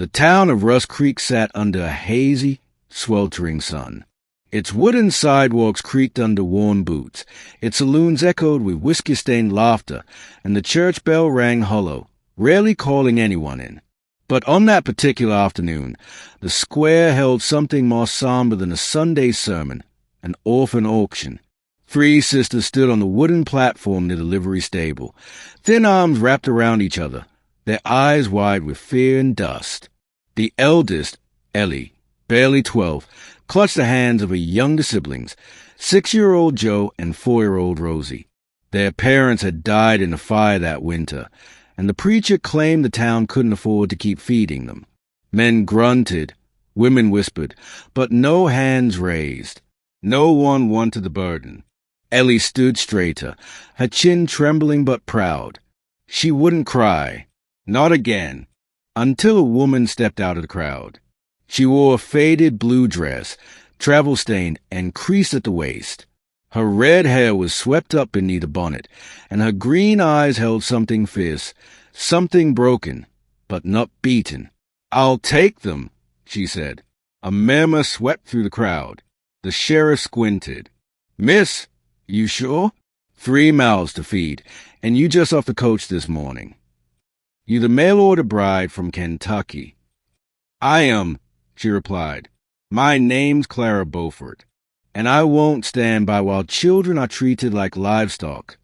The town of Rust Creek sat under a hazy, sweltering sun. Its wooden sidewalks creaked under worn boots, its saloons echoed with whiskey-stained laughter, and the church bell rang hollow, rarely calling anyone in. But on that particular afternoon, the square held something more somber than a Sunday sermon, an orphan auction. 3 sisters stood on the wooden platform near the livery stable, thin arms wrapped around each other, their eyes wide with fear and dust. The eldest, Ellie, barely 12, clutched the hands of her younger siblings, 6-year-old Joe and 4-year-old Rosie. Their parents had died in a fire that winter, and the preacher claimed the town couldn't afford to keep feeding them. Men grunted, women whispered, but no hands raised. No one wanted the burden. Ellie stood straighter, her chin trembling but proud. She wouldn't cry. Not again. Until a woman stepped out of the crowd. She wore a faded blue dress, travel-stained and creased at the waist. Her red hair was swept up beneath a bonnet, and her green eyes held something fierce, something broken, but not beaten. "I'll take them," she said. A murmur swept through the crowd. The sheriff squinted. "Miss, you sure? 3 mouths to feed, and you just off the coach this morning. You the mail-order bride from Kentucky." "I am," she replied. "My name's Clara Beaufort, and I won't stand by while children are treated like livestock."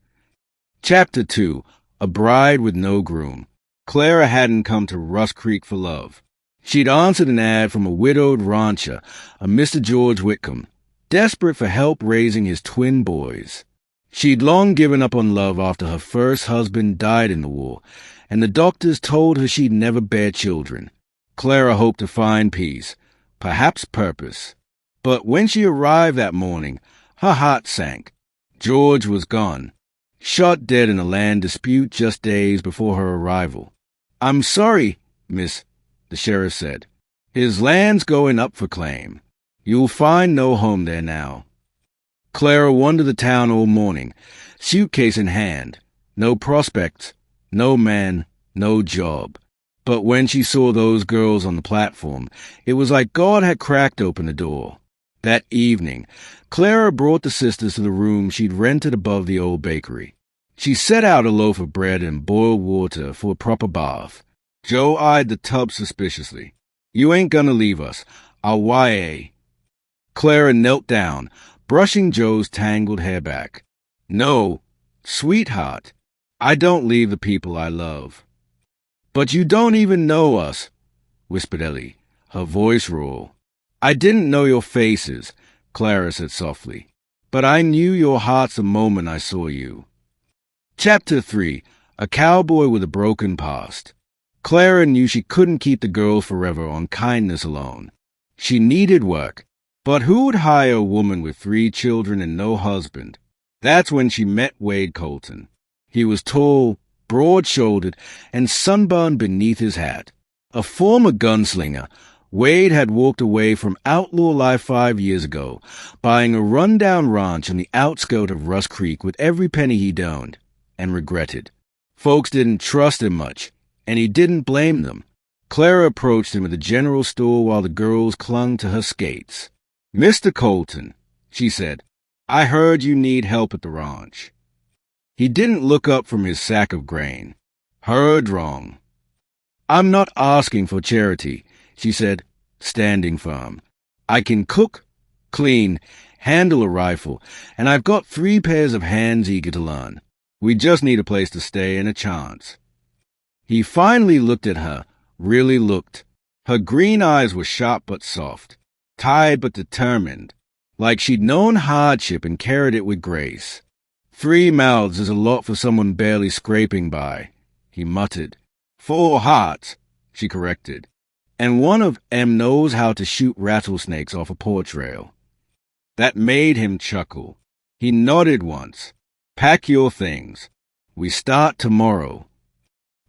Chapter 2. A Bride with No Groom. Clara hadn't come to Rust Creek for love. She'd answered an ad from a widowed rancher, a Mr. George Whitcomb, desperate for help raising his twin boys. She'd long given up on love after her first husband died in the war, and the doctors told her she'd never bear children. Clara hoped to find peace, perhaps purpose. But when she arrived that morning, her heart sank. George was gone, shot dead in a land dispute just days before her arrival. "I'm sorry, miss," the sheriff said. "His land's going up for claim. You'll find no home there now." Clara wandered the town all morning, suitcase in hand. No prospects, no man, no job. But when she saw those girls on the platform, it was like God had cracked open the door. That evening, Clara brought the sisters to the room she'd rented above the old bakery. She set out a loaf of bread and boiled water for a proper bath. Joe eyed the tub suspiciously. "You ain't gonna leave us. I'll YA." Clara knelt down, brushing Joe's tangled hair back. "No, sweetheart, I don't leave the people I love." "But you don't even know us," whispered Ellie, her voice raw. "I didn't know your faces," Clara said softly, "but I knew your hearts the moment I saw you." Chapter 3. A Cowboy with a Broken Past. Clara knew she couldn't keep the girls forever on kindness alone. She needed work. But who would hire a woman with 3 children and no husband? That's when she met Wade Colton. He was tall, broad-shouldered, and sunburned beneath his hat. A former gunslinger, Wade had walked away from outlaw life 5 years ago, buying a run-down ranch on the outskirts of Rust Creek with every penny he'd owned, and regretted. Folks didn't trust him much, and he didn't blame them. Clara approached him at the general store while the girls clung to her skates. "Mr. Colton," she said, "I heard you need help at the ranch." He didn't look up from his sack of grain. "Heard wrong." "I'm not asking for charity," she said, standing firm. "I can cook, clean, handle a rifle, and I've got 3 pairs of hands eager to learn. We just need a place to stay and a chance." He finally looked at her, really looked. Her green eyes were sharp but soft, tired but determined, like she'd known hardship and carried it with grace. 3 mouths is a lot for someone barely scraping by, he muttered. 4 hearts, she corrected. And one of 'em knows how to shoot rattlesnakes off a porch rail. That made him chuckle. He nodded once. "Pack your things. We start tomorrow."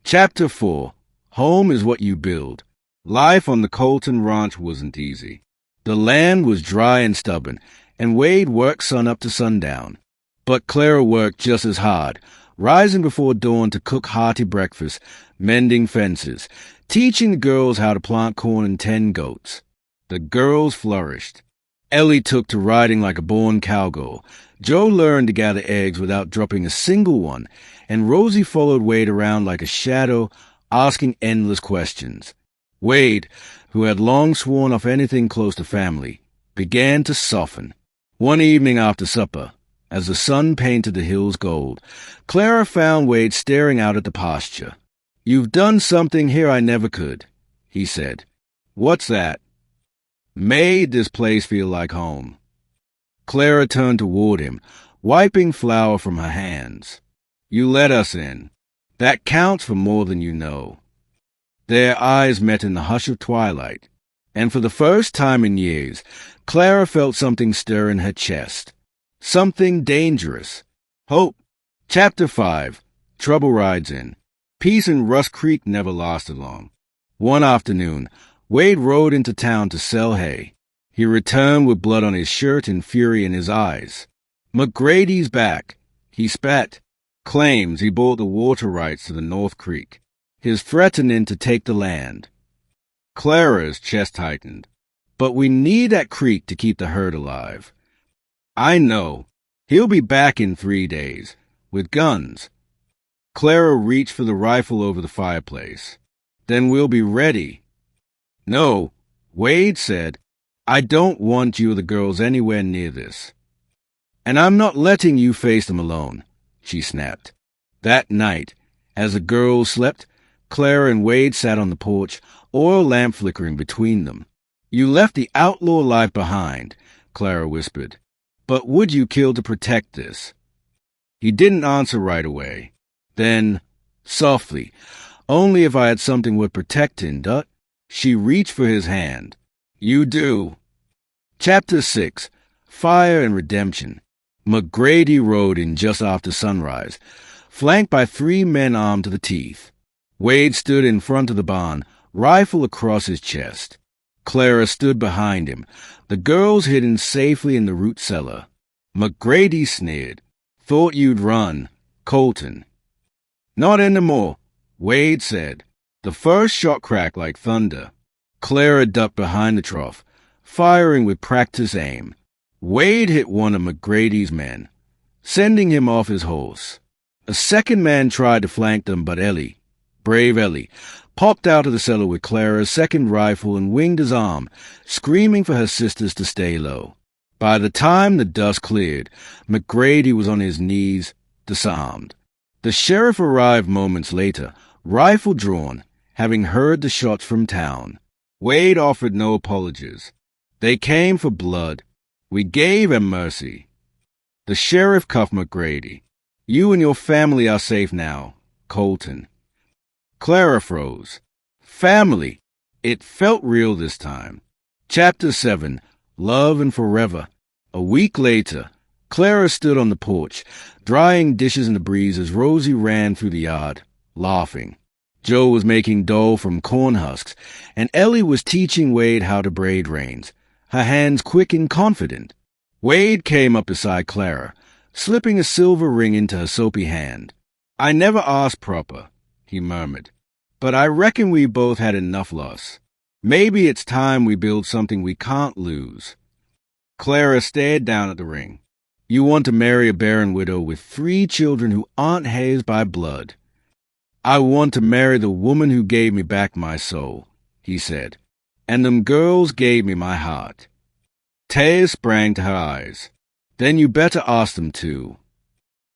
Chapter 4. Home is what you build. Life on the Colton Ranch wasn't easy. The land was dry and stubborn, and Wade worked sun up to sundown. But Clara worked just as hard, rising before dawn to cook hearty breakfast, mending fences, teaching the girls how to plant corn and tend goats. The girls flourished. Ellie took to riding like a born cowgirl. Joe learned to gather eggs without dropping a single one, and Rosie followed Wade around like a shadow, asking endless questions. Wade, who had long sworn off anything close to family, began to soften. One evening after supper, as the sun painted the hills gold, Clara found Wade staring out at the pasture. "You've done something here I never could," he said. "What's that?" "Made this place feel like home." Clara turned toward him, wiping flour from her hands. "You let us in. That counts for more than you know." Their eyes met in the hush of twilight, and for the first time in years, Clara felt something stir in her chest. Something dangerous. Hope. Chapter 5. Trouble Rides In. Peace in Rust Creek never lasted long. One afternoon, Wade rode into town to sell hay. He returned with blood on his shirt and fury in his eyes. "McGrady's back," he spat. "Claims he bought the water rights to the North Creek. He's threatening to take the land." Clara's chest tightened. "But we need that creek to keep the herd alive." "I know. He'll be back in 3 days, with guns." Clara reached for the rifle over the fireplace. "Then we'll be ready." "No," Wade said. "I don't want you or the girls anywhere near this." "And I'm not letting you face them alone," she snapped. That night, as the girls slept, Clara and Wade sat on the porch, oil lamp flickering between them. "You left the outlaw life behind," Clara whispered. "But would you kill to protect this?" He didn't answer right away. Then, softly, "Only if I had something worth protecting, Dut." She reached for his hand. "You do." Chapter 6. Fire and Redemption. McGrady rode in just after sunrise, flanked by 3 men armed to the teeth. Wade stood in front of the barn, rifle across his chest. Clara stood behind him, the girls hidden safely in the root cellar. McGrady sneered. "Thought you'd run, Colton." "Not anymore," Wade said. The first shot cracked like thunder. Clara ducked behind the trough, firing with practiced aim. Wade hit one of McGrady's men, sending him off his horse. A second man tried to flank them, but Ellie, brave Ellie, popped out of the cellar with Clara's second rifle and winged his arm, screaming for her sisters to stay low. By the time the dust cleared, McGrady was on his knees, disarmed. The sheriff arrived moments later, rifle drawn, having heard the shots from town. Wade offered no apologies. "They came for blood. We gave him mercy." The sheriff cuffed McGrady. "You and your family are safe now, Colton." Clara froze. Family. It felt real this time. Chapter 7. Love and Forever. A week later, Clara stood on the porch, drying dishes in the breeze as Rosie ran through the yard, laughing. Joe was making dough from corn husks, and Ellie was teaching Wade how to braid reins, her hands quick and confident. Wade came up beside Clara, slipping a silver ring into her soapy hand. "I never asked proper," he murmured, "but I reckon we both had enough loss. Maybe it's time we build something we can't lose." Clara stared down at the ring. "You want to marry a barren widow with 3 children who aren't hers by blood." "I want to marry the woman who gave me back my soul," he said. "And them girls gave me my heart." Tears sprang to her eyes. "Then you better ask them too."